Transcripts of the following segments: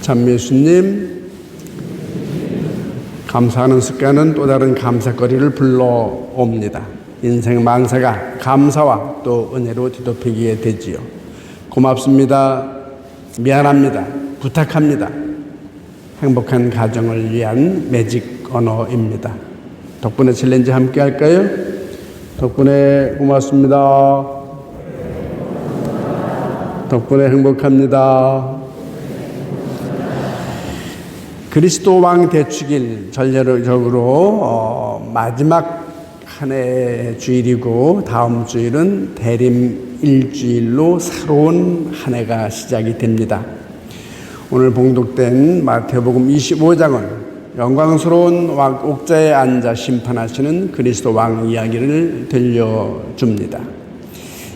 참 예수님, 감사하는 습관은 또 다른 감사거리를 불러옵니다. 인생 만사가 감사와 또 은혜로 뒤덮이게 되지요. 고맙습니다. 미안합니다. 부탁합니다. 행복한 가정을 위한 매직 언어입니다. 덕분에 챌린지 함께 할까요? 덕분에 고맙습니다. 덕분에 행복합니다. 그리스도 왕 대축일 전례적으로 마지막 한 해 주일이고 다음 주일은 대림 일주일로 새로운 한 해가 시작이 됩니다. 오늘 봉독된 마태복음 25장은 영광스러운 옥자에 앉아 심판하시는 그리스도 왕 이야기를 들려줍니다.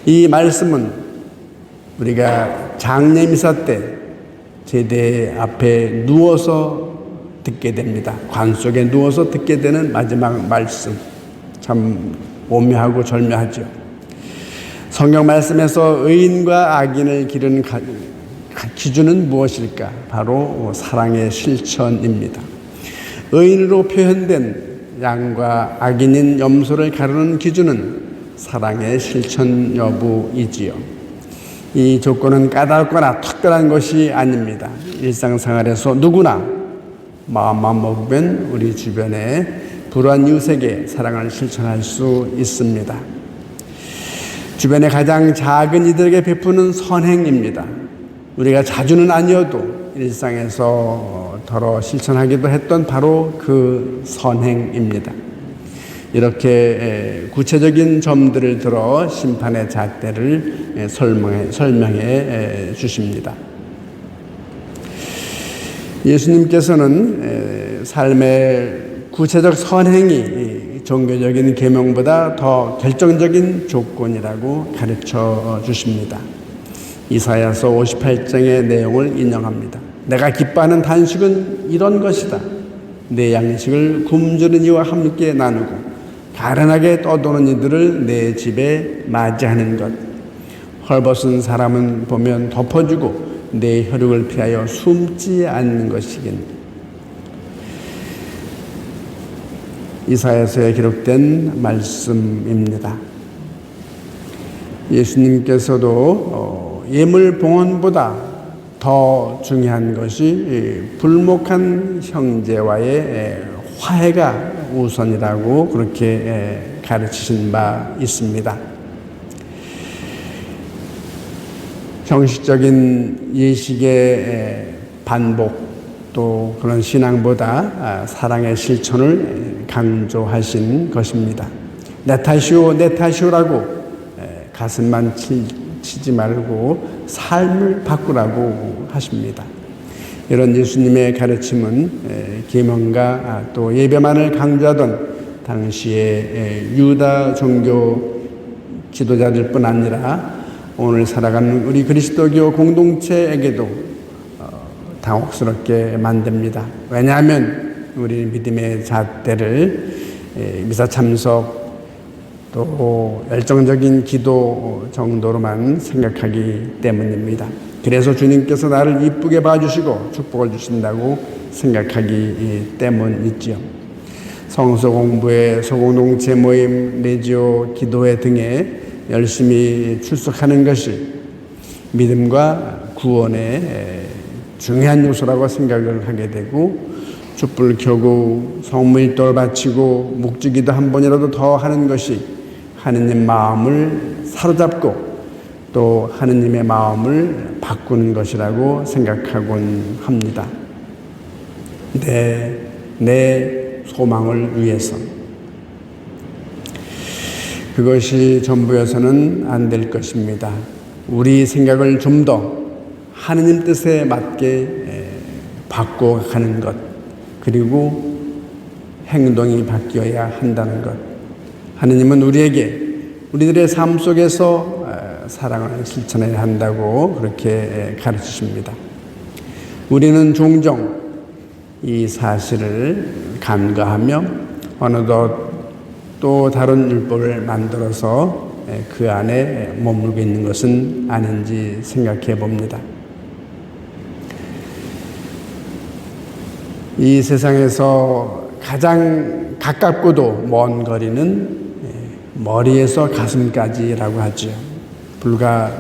이 말씀은 우리가 장례미사 때 제대 앞에 누워서 듣게 됩니다. 관 속에 누워서 듣게 되는 마지막 말씀, 참 오묘하고 절묘하죠. 성경 말씀에서 의인과 악인을 기르는 기준은 무엇일까? 바로 사랑의 실천입니다. 의인으로 표현된 양과 악인인 염소를 가르는 기준은 사랑의 실천 여부이지요. 이 조건은 까다롭거나 특별한 것이 아닙니다. 일상생활에서 누구나 마음만 먹으면 우리 주변에 불우한 이웃에게 사랑을 실천할 수 있습니다. 주변에 가장 작은 이들에게 베푸는 선행입니다. 우리가 자주는 아니어도 일상에서 더러 실천하기도 했던 바로 그 선행입니다. 이렇게 구체적인 점들을 들어 심판의 잣대를 설명해 주십니다. 예수님께서는 삶의 구체적 선행이 종교적인 계명보다 더 결정적인 조건이라고 가르쳐 주십니다. 이사야서 58장의 내용을 인용합니다. 내가 기뻐하는 단식은 이런 것이다. 내 양식을 굶주린 이와 함께 나누고 가련하게 떠도는 이들을 내 집에 맞이하는 것. 헐벗은 사람은 보면 덮어주고 내 혈육을 피하여 숨지 않는 것이긴. 이사야서에 기록된 말씀입니다. 예수님께서도 예물 봉헌보다 더 중요한 것이 불목한 형제와의 화해가 우선이라고 그렇게 가르치신 바 있습니다. 형식적인 예식의 반복 또 그런 신앙보다 사랑의 실천을 강조하신 것입니다. 내 탓이오 내 탓이오라고 가슴만 치지 말고 삶을 바꾸라고 하십니다. 이런 예수님의 가르침은 계명과 또 예배만을 강조하던 당시의 유다 종교 지도자들뿐 아니라 오늘 살아가는 우리 그리스도교 공동체에게도 당혹스럽게 만듭니다. 왜냐하면 우리 믿음의 잣대를 미사 참석 또 열정적인 기도 정도로만 생각하기 때문입니다. 그래서 주님께서 나를 이쁘게 봐주시고 축복을 주신다고 생각하기 때문이지요. 성서 공부회, 소공동체 모임, 레지오 기도회 등에 열심히 출석하는 것이 믿음과 구원의 중요한 요소라고 생각을 하게 되고 촛불 켜고 성물도를 바치고 묵주기도 한 번이라도 더 하는 것이 하느님 마음을 사로잡고 또 하느님의 마음을 바꾸는 것이라고 생각하곤 합니다. 내 소망을 위해서. 그것이 전부여서는 안 될 것입니다. 우리 생각을 좀 더 하느님 뜻에 맞게 바꿔가는 것, 그리고 행동이 바뀌어야 한다는 것. 하느님은 우리들의 삶 속에서 사랑을 실천해야 한다고 그렇게 가르치십니다. 우리는 종종 이 사실을 간과하며 어느덧 또 다른 율법을 만들어서 그 안에 머물고 있는 것은 아닌지 생각해 봅니다. 이 세상에서 가장 가깝고도 먼 거리는 머리에서 가슴까지라고 하죠. 불과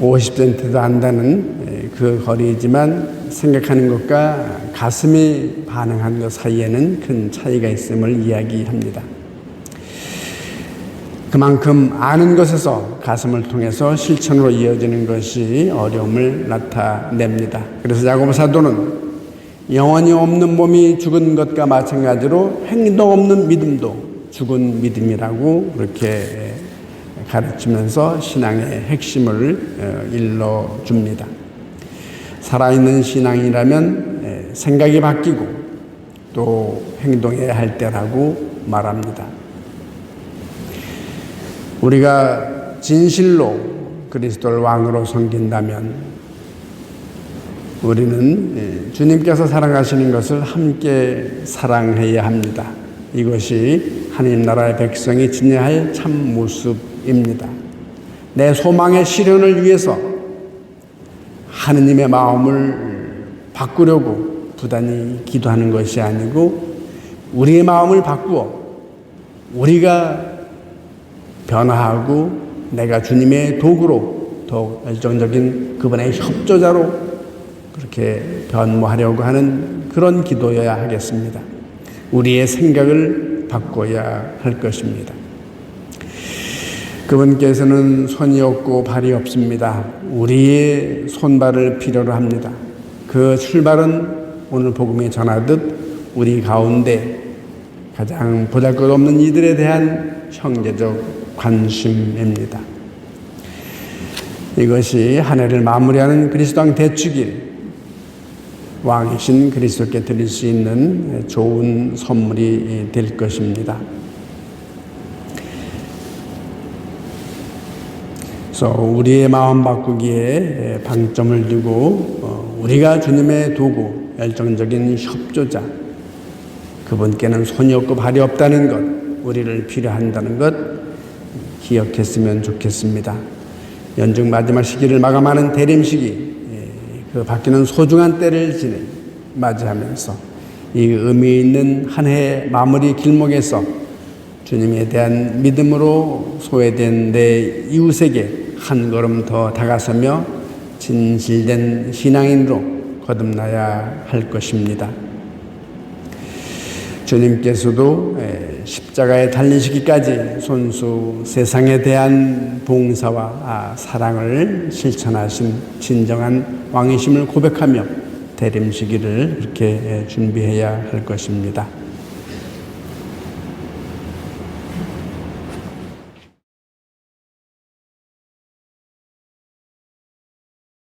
50cm도 안 되는 그 거리이지만 생각하는 것과 가슴이 반응하는 것 사이에는 큰 차이가 있음을 이야기합니다. 그만큼 아는 것에서 가슴을 통해서 실천으로 이어지는 것이 어려움을 나타냅니다. 그래서 야고보 사도는 영혼이 없는 몸이 죽은 것과 마찬가지로 행동 없는 믿음도 죽은 믿음이라고 그렇게 가르치면서 신앙의 핵심을 일러줍니다. 살아있는 신앙이라면 생각이 바뀌고 또 행동해야 할 때라고 말합니다. 우리가 진실로 그리스도를 왕으로 섬긴다면 우리는 주님께서 사랑하시는 것을 함께 사랑해야 합니다. 이것이 하나님 나라의 백성이 지녀야 할 참 모습입니다. 내 소망의 실현을 위해서 하느님의 마음을 바꾸려고 부단히 기도하는 것이 아니고 우리의 마음을 바꾸어 우리가 변화하고 내가 주님의 도구로 더욱 열정적인 그분의 협조자로 그렇게 변모하려고 하는 그런 기도여야 하겠습니다. 우리의 생각을 바꿔야 할 것입니다. 그분께서는 손이 없고 발이 없습니다. 우리의 손발을 필요로 합니다. 그 출발은 오늘 복음이 전하듯 우리 가운데 가장 보잘것없는 이들에 대한 형제적 관심입니다. 이것이 한 해를 마무리하는 그리스도 왕 대축일 왕이신 그리스도께 드릴 수 있는 좋은 선물이 될 것입니다. 그래서 우리의 마음 바꾸기에 방점을 두고 우리가 주님의 도구, 열정적인 협조자, 그분께는 손이 없고 발이 없다는 것, 우리를 필요한다는 것 기억했으면 좋겠습니다. 연중 마지막 시기를 마감하는 대림시기, 그 바뀌는 소중한 때를 맞이하면서 이 의미 있는 한 해 마무리 길목에서 주님에 대한 믿음으로 소외된 내 이웃에게 한 걸음 더 다가서며 진실된 신앙인으로 거듭나야 할 것입니다. 주님께서도 십자가에 달리시기까지 손수 세상에 대한 봉사와 사랑을 실천하신 진정한 왕이심을 고백하며 대림시기를 이렇게 준비해야 할 것입니다.